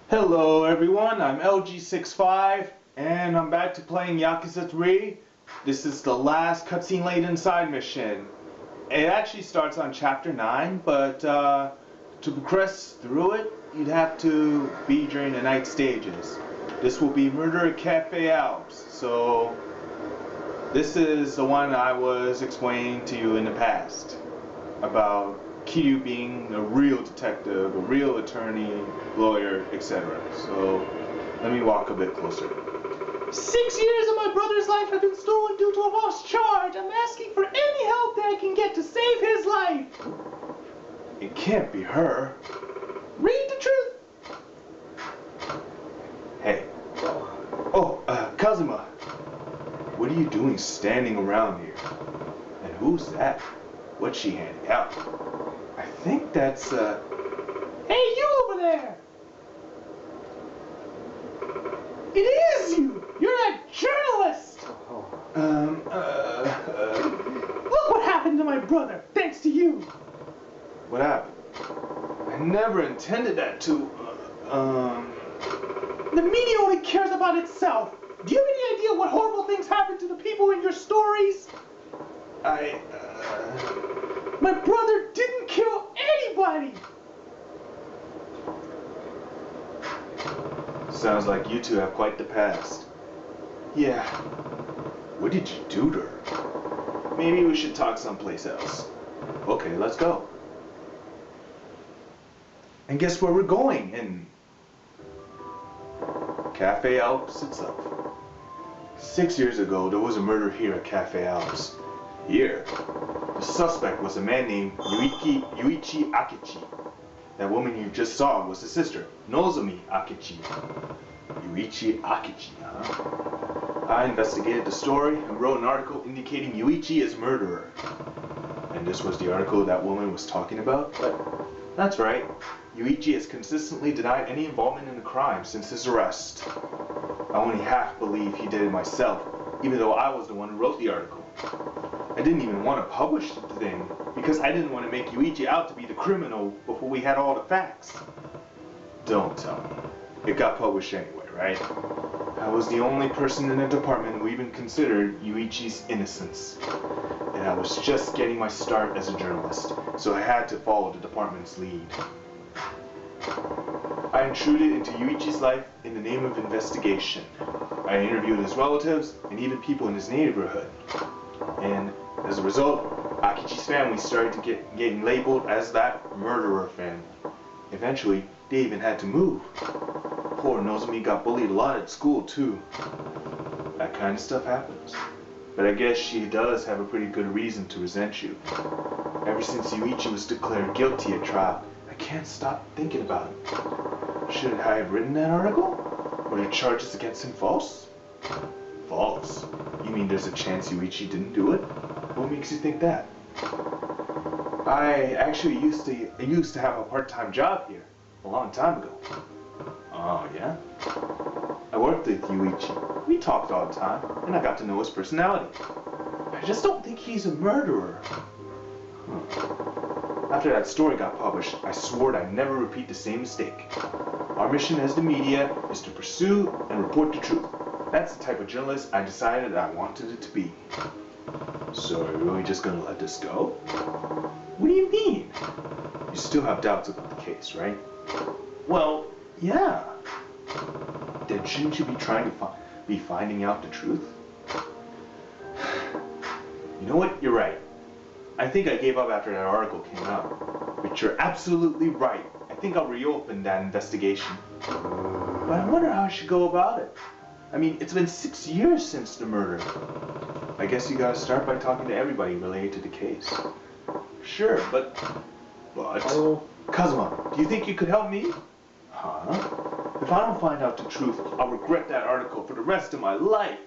Hello everyone, I'm LG65 and I'm back to playing Yakuza 3. This is the last cutscene laden side mission. It actually starts on chapter 9, but to progress through it, you'd have to be during the night stages. This will be Murder at Cafe Alps, so this is the one I was explaining to you in the past about Kiryu being a real detective, a real attorney, lawyer, etc. So, let me walk a bit closer. 6 years of my brother's life have been stolen due to a lost charge. I'm asking for any help that I can get to save his life. It can't be her. Read the truth. Hey. Kazuma. What are you doing standing around here? And who's that? What's she handing out? I think that's, Hey, you over there! It is you! You're a journalist! Look what happened to my brother, thanks to you! What happened? I never intended that to, The media only cares about itself. Do you have any idea what horrible things happen to the people in your stories? My brother didn't kill anybody! Sounds like you two have quite the past. Yeah. What did you do to her? Maybe we should talk someplace else. Okay, let's go. And guess where we're going? In Cafe Alps itself. 6 years ago, there was a murder here at Cafe Alps. Here, the suspect was a man named Yuichi Akechi. That woman you just saw was his sister, Nozomi Akechi. Yuichi Akechi, huh? I investigated the story and wrote an article indicating Yuichi as murderer. And this was the article that woman was talking about? That's right. Yuichi has consistently denied any involvement in the crime since his arrest. I only half believe he did it myself, even though I was the one who wrote the article. I didn't even want to publish the thing because I didn't want to make Yuichi out to be the criminal before we had all the facts. Don't tell me. It got published anyway, right? I was the only person in the department who even considered Yuichi's innocence. And I was just getting my start as a journalist, so I had to follow the department's lead. I intruded into Yuichi's life in the name of investigation. I interviewed his relatives and even people in his neighborhood. And as a result, Akechi's family started to getting labeled as that murderer family. Eventually, they even had to move. Poor Nozomi got bullied a lot at school too. That kind of stuff happens. But I guess she does have a pretty good reason to resent you. Ever since Yuichi was declared guilty at trial, I can't stop thinking about it. Should I have written that article? Were the charges against him false? False? You mean there's a chance Yuichi didn't do it? What makes you think that? I actually used to have a part-time job here, a long time ago. Oh, yeah? I worked with Yuichi. We talked all the time, and I got to know his personality. I just don't think he's a murderer. After that story got published, I swore I'd never repeat the same mistake. Our mission as the media is to pursue and report the truth. That's the type of journalist I decided I wanted it to be. So are you really just gonna let this go? What do you mean? You still have doubts about the case, right? Well, yeah. Then shouldn't you be trying to be finding out the truth? You know what? You're right. I think I gave up after that article came out. But you're absolutely right. I think I'll reopen that investigation. But I wonder how I should go about it. I mean, it's been 6 years since the murder. I guess you gotta start by talking to everybody related to the case. Sure, but... Kazuma, do you think you could help me? Huh? If I don't find out the truth, I'll regret that article for the rest of my life.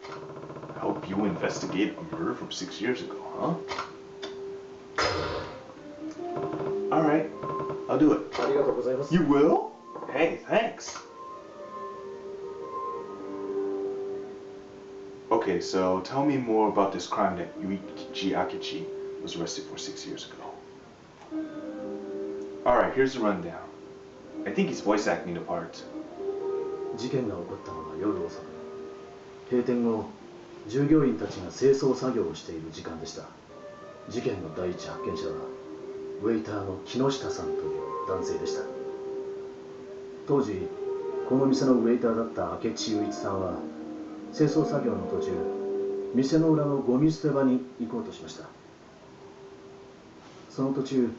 Help you investigate a murder from 6 years ago, huh? Alright, I'll do it. You will? Hey, thanks. Okay, so tell me more about this crime that Yuichi Akechi was arrested for 6 years ago. Alright, here's the rundown. I think he's voice acting the part. 事件が起こったのは夜遅く、閉店後、従業員たちが清掃作業をしている時間でした。事件の第一発見者はウェイターの木下さんという男性でした。当時この店のウェイターだった明智雄一さんは、清掃作業の途中、店の裏のゴミ捨て場に行こうとしました。その途中、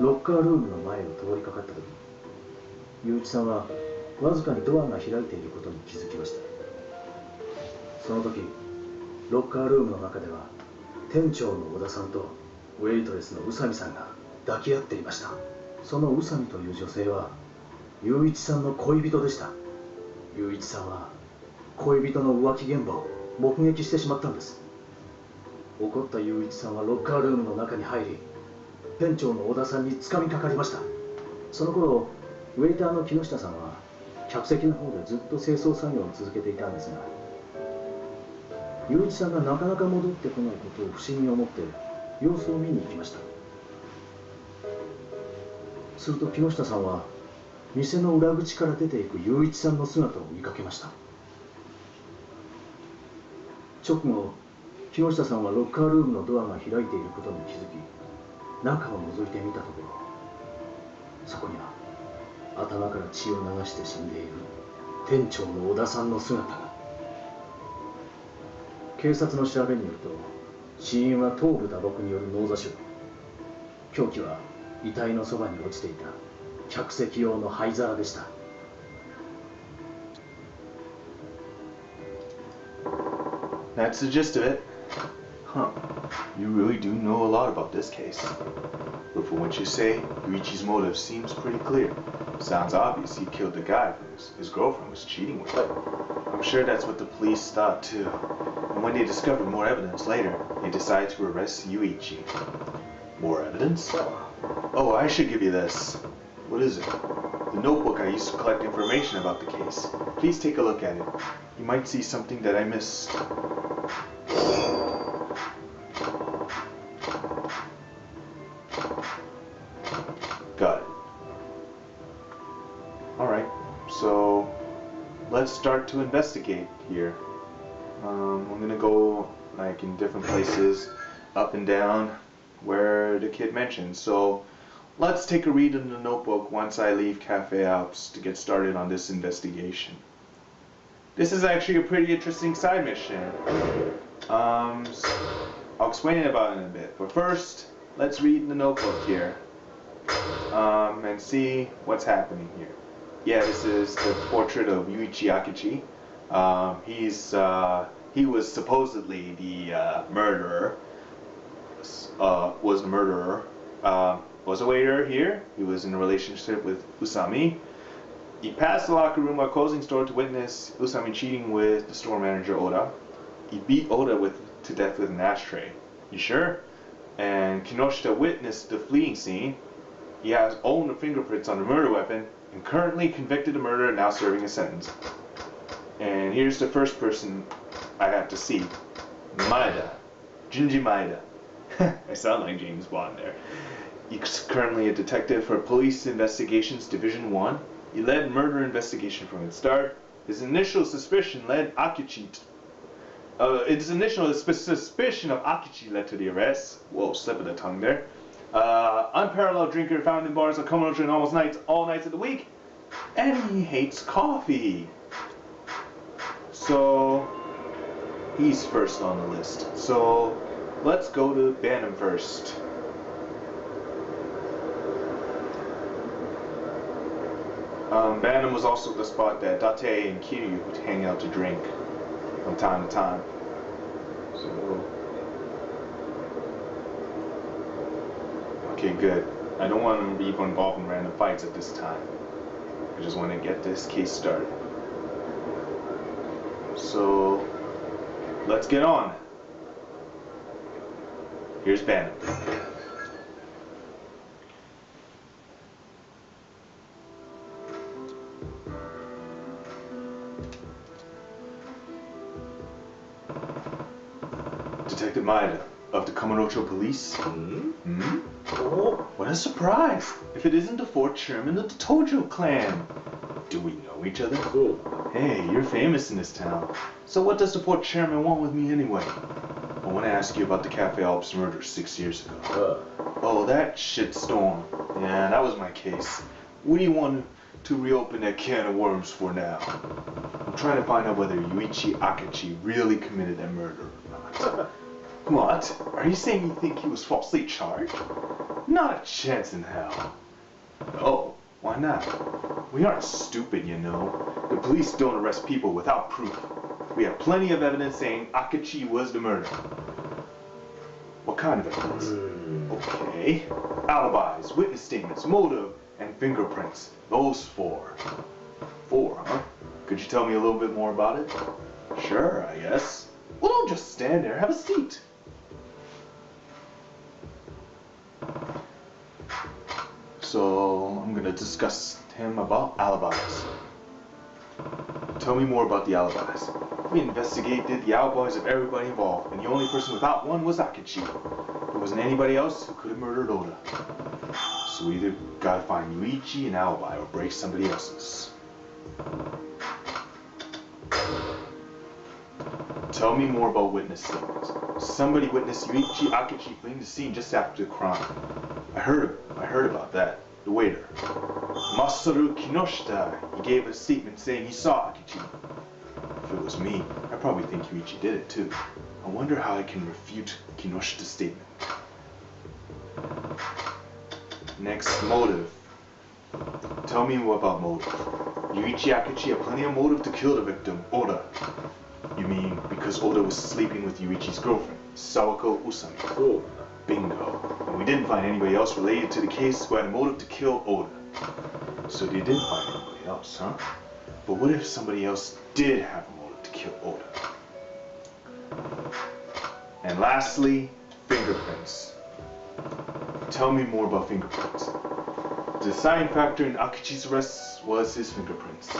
ロッカールームの前を通りかかった時、雄一さんはわずかにドアが開いていることに気づきました。その時、ロッカールームの中では店長の小田さんとウェイトレスの宇佐美さんが抱き合っていました。その宇佐美という女性は雄一さんの恋人でした。雄一さんは恋人の浮気現場を目撃してしまったんです。怒った雄一さんはロッカールームの中に入り、店長の小田さんに掴みかかりました。その頃ウェイターの木下さんは客席の方でずっと清掃作業を続けていたんですが、雄一さんがなかなか戻ってこないことを不審に思って様子を見に行きました。すると木下さんは店の裏口から出ていく雄一さんの姿を見かけました。直後、木下さんはロッカールームのドアが開いていることに気づき、中を覗いてみたところ、そこには頭から血を流して死んでいる店長の小田さんの姿が。警察の調べによると、死因は頭部打撲による脳挫傷。凶器は遺体のそばに落ちていた客席用の灰皿でした。That's the gist of it. Huh. You really do know a lot about this case. But from what you say, Yuichi's motive seems pretty clear. Sounds obvious he killed the guy his girlfriend was cheating with. I'm sure that's what the police thought too. And when they discovered more evidence later, they decided to arrest Yuichi. More evidence? Oh, I should give you this. What is it? The notebook I used to collect information about the case. Please take a look at it. You might see something that I missed. Got it. Alright, so let's start to investigate here. I'm gonna go like in different places, up and down, where the kid mentioned. So let's take a read in the notebook once I leave Cafe Alps to get started on this investigation. This is actually a pretty interesting side mission. I'll explain about it in a bit, but first let's read the notebook here and see what's happening here. Yeah, this is the portrait of Yuichi Akichi. He was supposedly the murderer. Was a waiter here. He was in a relationship with Usami. He passed the locker room while closing the store to witness Usami cheating with the store manager Oda. He beat Oda to death with an ashtray. You sure? And Kinoshita witnessed the fleeing scene. He has owned the fingerprints on the murder weapon and currently convicted the murderer, now serving a sentence. And here's the first person I have to see. Maeda. Junji Maeda. I sound like James Bond there. He's currently a detective for Police Investigations Division 1. He led murder investigation from its start. His initial suspicion led Akichi. Suspicion of Akichi led to the arrest. Whoa, slip of the tongue there. Unparalleled drinker found in bars of Kamurocho all nights of the week. And he hates coffee. So he's first on the list. So let's go to Bantam first. Bantam was also the spot that Date and Kiryu would hang out to drink from time to time. So, okay, good. I don't want to be involved in random fights at this time. I just want to get this case started. So, let's get on. Here's Bantam. Detective Maeda of the Kamurocho Police. Oh, what a surprise! If it isn't the fourth chairman of the Tojo clan. Do we know each other? Oh, Hey, you're famous in this town. So what does the port chairman want with me anyway? I want to ask you about the Cafe Alps murder 6 years ago. Oh, that shitstorm. Yeah, that was my case. What do you want to reopen that can of worms for now? I'm trying to find out whether Yuichi Akechi really committed that murder or not. What? Are you saying you think he was falsely charged? Not a chance in hell. Oh, why not? We aren't stupid, you know. The police don't arrest people without proof. We have plenty of evidence saying Akechi was the murderer. What kind of evidence? Okay. Alibis, witness statements, motive, and fingerprints. Those four. Four, huh? Could you tell me a little bit more about it? Sure, I guess. Well, don't just stand there. Have a seat. So, I'm gonna discuss him about alibis. Tell me more about the alibis. We investigated the alibis of everybody involved, and the only person without one was Akechi. There wasn't anybody else who could have murdered Oda. So we either gotta find Yuichi an alibi or break somebody else's. Tell me more about witness statements. Somebody witnessed Yuichi Akechi fleeing the scene just after the crime. I heard about that. The waiter. Masaru Kinoshita. He gave a statement saying he saw Akechi. If it was me, I probably think Yuichi did it too. I wonder how I can refute Kinoshita's statement. Next, motive. Tell me more about motive. Yuichi Akechi had plenty of motive to kill the victim, Oda. You mean because Oda was sleeping with Yuichi's girlfriend, Sawako Usami? Oh. Bingo. And we didn't find anybody else related to the case who had a motive to kill Oda. So they didn't find anybody else, huh? But what if somebody else did have a motive to kill Oda? And lastly, fingerprints. Tell me more about fingerprints. The deciding factor in Akechi's arrest was his fingerprints.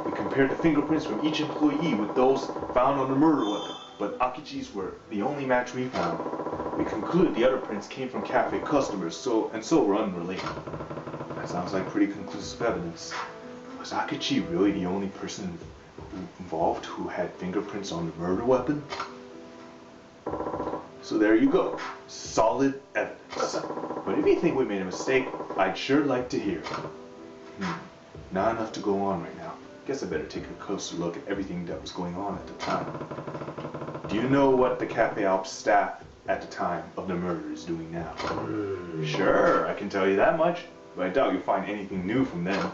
We compared the fingerprints from each employee with those found on the murder weapon, but Akechi's were the only match we found. We concluded the other prints came from cafe customers, so were unrelated. That sounds like pretty conclusive evidence. Was Akechi really the only person involved who had fingerprints on the murder weapon? So there you go. Solid evidence. But if you think we made a mistake, I'd sure like to hear. Not enough to go on right now. Guess I better take a closer look at everything that was going on at the time. Do you know what the Cafe Alps staff at the time of the murder is doing now? Sure, I can tell you that much, but I doubt you'll find anything new from them.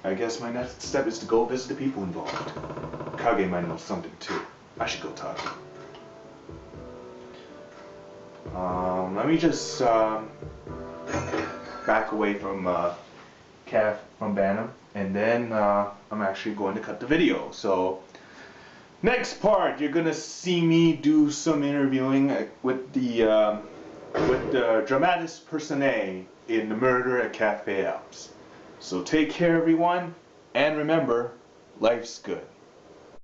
I guess my next step is to go visit the people involved. Kage might know something too. I should go talk to him. Let me just back away from Banham, and then I'm actually going to cut the video. So next part, you're gonna see me do some interviewing with the dramatis personae in the murder at Cafe Alps. So take care, everyone, and remember, life's good.